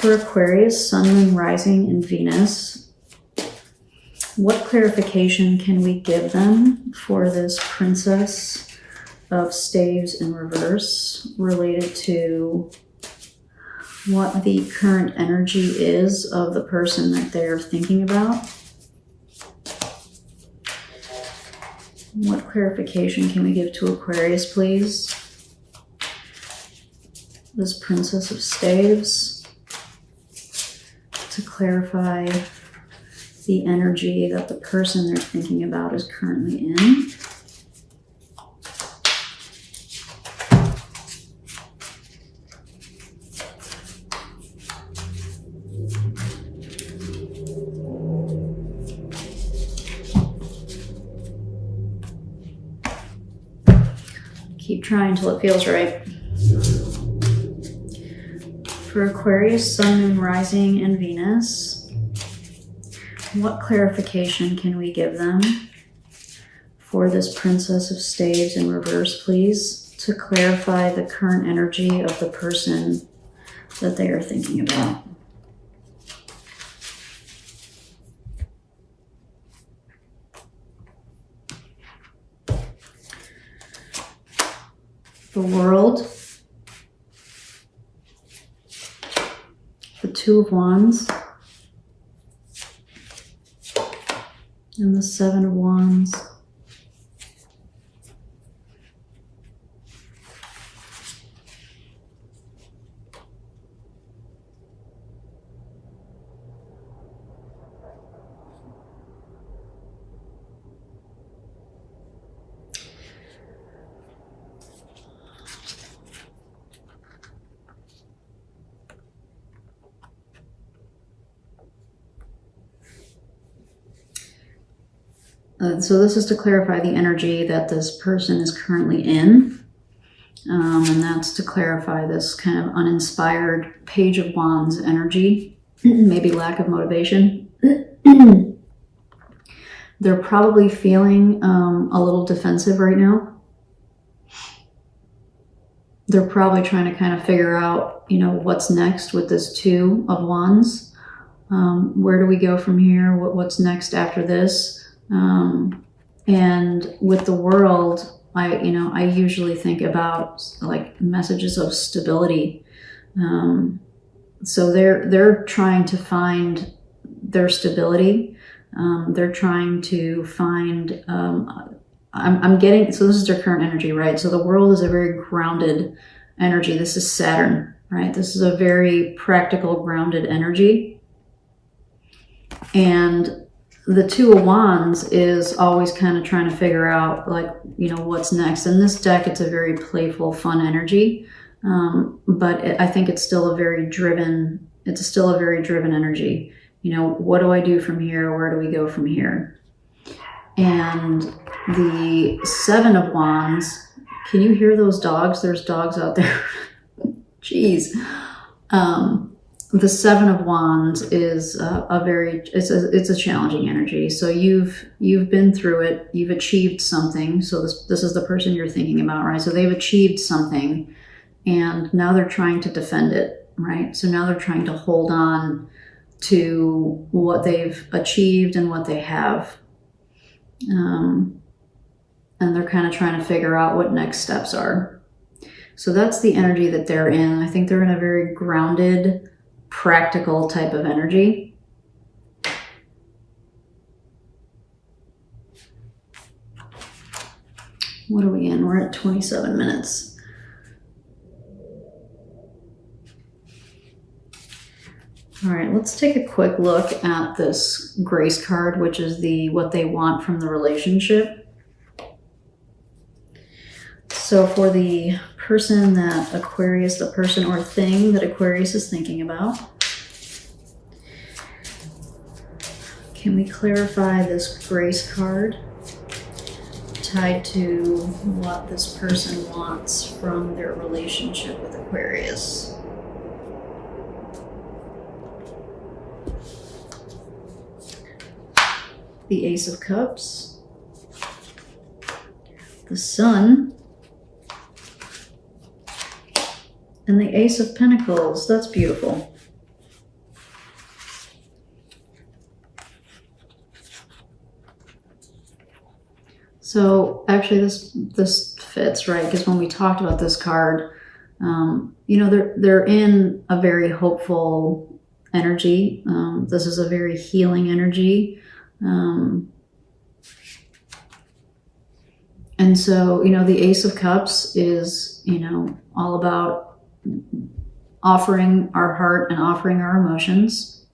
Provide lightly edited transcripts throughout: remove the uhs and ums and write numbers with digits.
For Aquarius, Sun, Moon, Rising, and Venus, what clarification can we give them for this Princess of Staves in reverse related to what the current energy is of the person that they're thinking about? What clarification can we give to Aquarius, please? This Princess of Staves, to clarify the energy that the person they're thinking about is currently in. Keep trying till it feels right. For Aquarius, Sun, Moon, Rising, and Venus, what clarification can we give them for this Princess of Staves in reverse, please, to clarify the current energy of the person that they are thinking about? The World, the Two of Wands, and the Seven of Wands. So this is to clarify the energy that this person is currently in. And that's to clarify this kind of uninspired Page of Wands energy, maybe lack of motivation. They're probably feeling a little defensive right now. They're probably trying to kind of figure out, you know, what's next with this Two of Wands. Where do we go from here? What's next after this? And with the World, I usually think about like messages of stability. So they're trying to find their stability. They're trying to find, I'm getting, so this is their current energy, right? So the World is a very grounded energy. This is Saturn, right? This is a very practical, grounded energy. And the Two of Wands is always kind of trying to figure out, like, you know, what's next. In this deck, it's a very playful, fun energy. But I think it's still a very driven energy. You know, what do I do from here? Where do we go from here? And the Seven of Wands, can you hear those dogs? There's dogs out there. Jeez. The Seven of Wands is it's a challenging energy. So you've been through it, you've achieved something. So this is the person you're thinking about, right? So they've achieved something and now they're trying to defend it, right? So now they're trying to hold on to what they've achieved and what they have. And they're kind of trying to figure out what next steps are. So that's the energy that they're in. I think they're in a very grounded, practical type of energy. What are we in? We're at 27 minutes. All right, let's take a quick look at this Grace card, which is what they want from the relationship. So for the person that Aquarius, the person or thing that Aquarius is thinking about, can we clarify this Grace card tied to what this person wants from their relationship with Aquarius? The Ace of Cups, the Sun, and the Ace of Pentacles. That's beautiful. So actually this fits, right? Because when we talked about this card, you know, they're in a very hopeful energy. This is a very healing energy. And so, you know, the Ace of Cups is, you know, all about offering our heart and offering our emotions.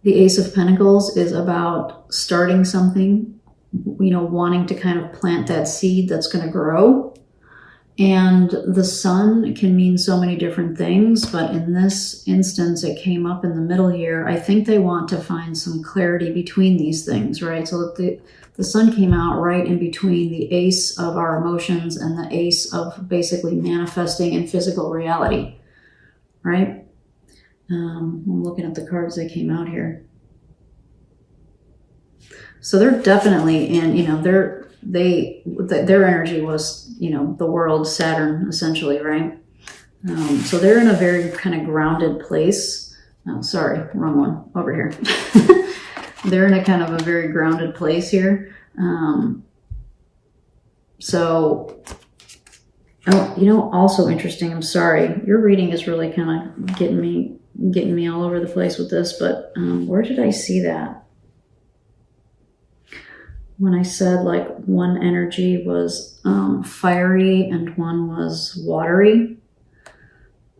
The Ace of Pentacles is about starting something, you know, wanting to kind of plant that seed that's going to grow. And the Sun can mean so many different things, but in this instance, it came up in the middle here. I think they want to find some clarity between these things, right? So that the Sun came out right in between the Ace of our emotions and the Ace of basically manifesting in physical reality, right? I'm looking at the cards that came out here. So they're definitely in, you know, their energy was, you know, the world, Saturn, essentially, right? So they're in a very kind of grounded place. Oh, sorry, wrong one, over here. They're in a kind of a very grounded place here. So, oh, you know, also interesting, I'm sorry, your reading is really kind of getting me all over the place with this, but where did I see that? When I said like one energy was fiery and one was watery.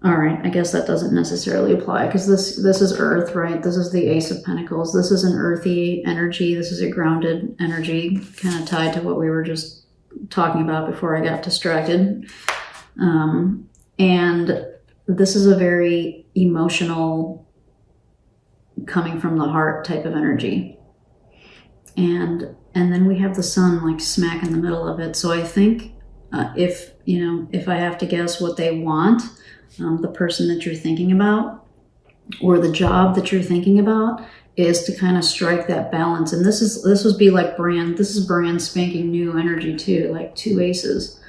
All right, I guess that doesn't necessarily apply because this is Earth, right? This is the Ace of Pentacles. This is an earthy energy. This is a grounded energy, kind of tied to what we were just talking about before I got distracted. And this is a very emotional, coming from the heart type of energy. And then we have the Sun like smack in the middle of it. So I think if I have to guess what they want, the person that you're thinking about or the job that you're thinking about is to kind of strike that balance. And this would be like this is brand spanking new energy too, like two aces.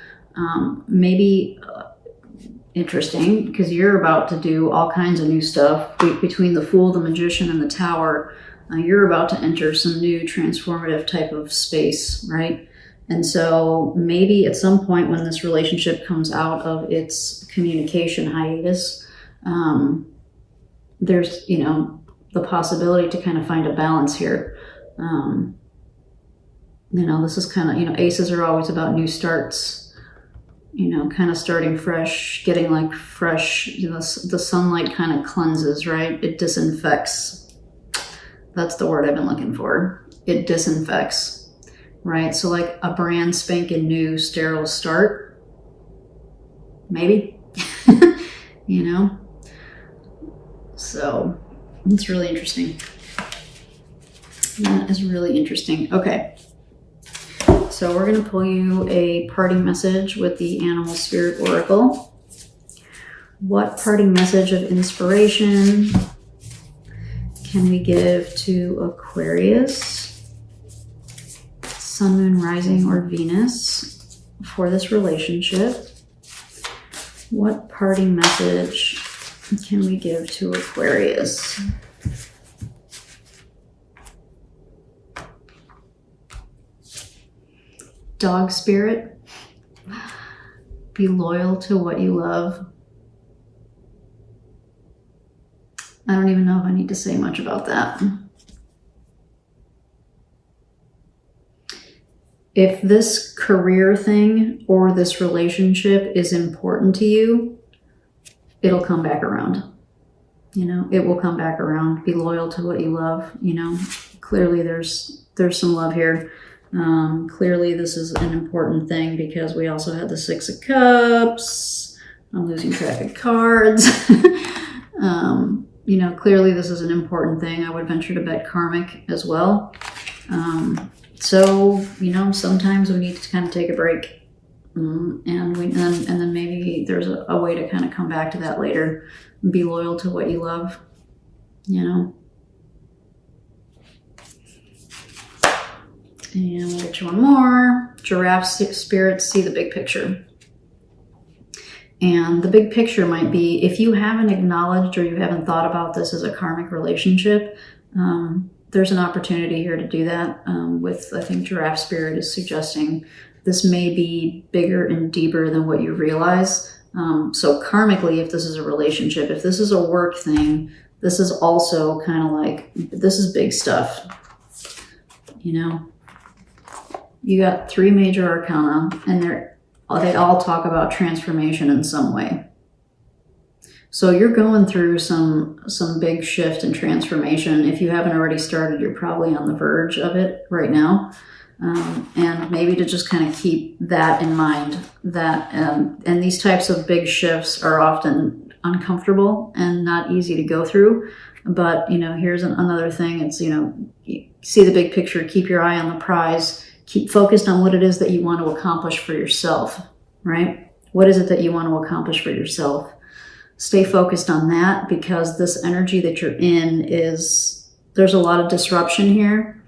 Maybe interesting because you're about to do all kinds of new stuff between the Fool, the Magician, and the Tower. You're about to enter some new transformative type of space, right? And so maybe at some point when this relationship comes out of its communication hiatus, there's, you know, the possibility to kind of find a balance here. You know, this is kind of, you know, aces are always about new starts, you know, kind of starting fresh, getting like fresh, you know, the sunlight kind of cleanses, right? It disinfects. That's the word I've been looking for. It disinfects, right? So like a brand spanking new sterile start, maybe, you know? So it's really interesting. That is really interesting. Okay. So we're going to pull you a parting message with the Animal Spirit Oracle. What parting message of inspiration can we give to Aquarius, Sun, Moon, Rising, or Venus for this relationship? What parting message can we give to Aquarius? Dog spirit, be loyal to what you love. I don't even know if I need to say much about that. If this career thing or this relationship is important to you, it'll come back around. You know, it will come back around. Be loyal to what you love. You know, clearly there's some love here. Clearly this is an important thing because we also had the Six of Cups. I'm losing track of cards. You know, clearly this is an important thing. I would venture to bet karmic as well. So, you know, sometimes we need to kind of take a break. And then maybe there's a way to kind of come back to that later. Be loyal to what you love, you know. And we'll get you one more. Giraffe spirits see the big picture. And the big picture might be, if you haven't acknowledged or you haven't thought about this as a karmic relationship, there's an opportunity here to do that. With, I think Giraffe Spirit is suggesting this may be bigger and deeper than what you realize. So karmically, if this is a relationship, if this is a work thing, this is also kind of like, this is big stuff. You know, you got 3 major arcana, and they all talk about transformation in some way. So you're going through some big shift and transformation. If you haven't already started, you're probably on the verge of it right now. And maybe to just kind of keep that in mind, that and these types of big shifts are often uncomfortable and not easy to go through. But, you know, here's another thing. It's, you know, you see the big picture, keep your eye on the prize, keep focused on what it is that you want to accomplish for yourself, right? What is it that you want to accomplish for yourself? Stay focused on that, because this energy that you're in there's a lot of disruption here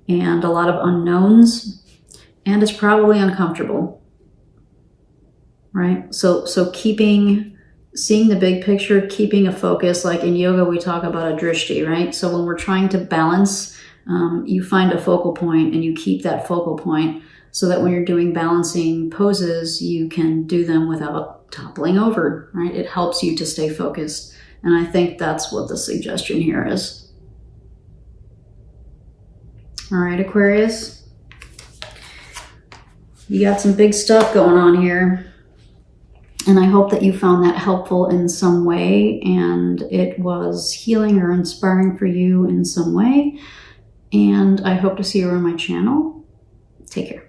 and a lot of unknowns, and it's probably uncomfortable, right? So seeing the big picture, keeping a focus, like in yoga, we talk about a drishti, right? So when we're trying to balance, you find a focal point and you keep that focal point so that when you're doing balancing poses, you can do them without toppling over, right? It helps you to stay focused. And I think that's what the suggestion here is. All right, Aquarius, you got some big stuff going on here. And I hope that you found that helpful in some way, and it was healing or inspiring for you in some way. And I hope to see you on my channel. Take care.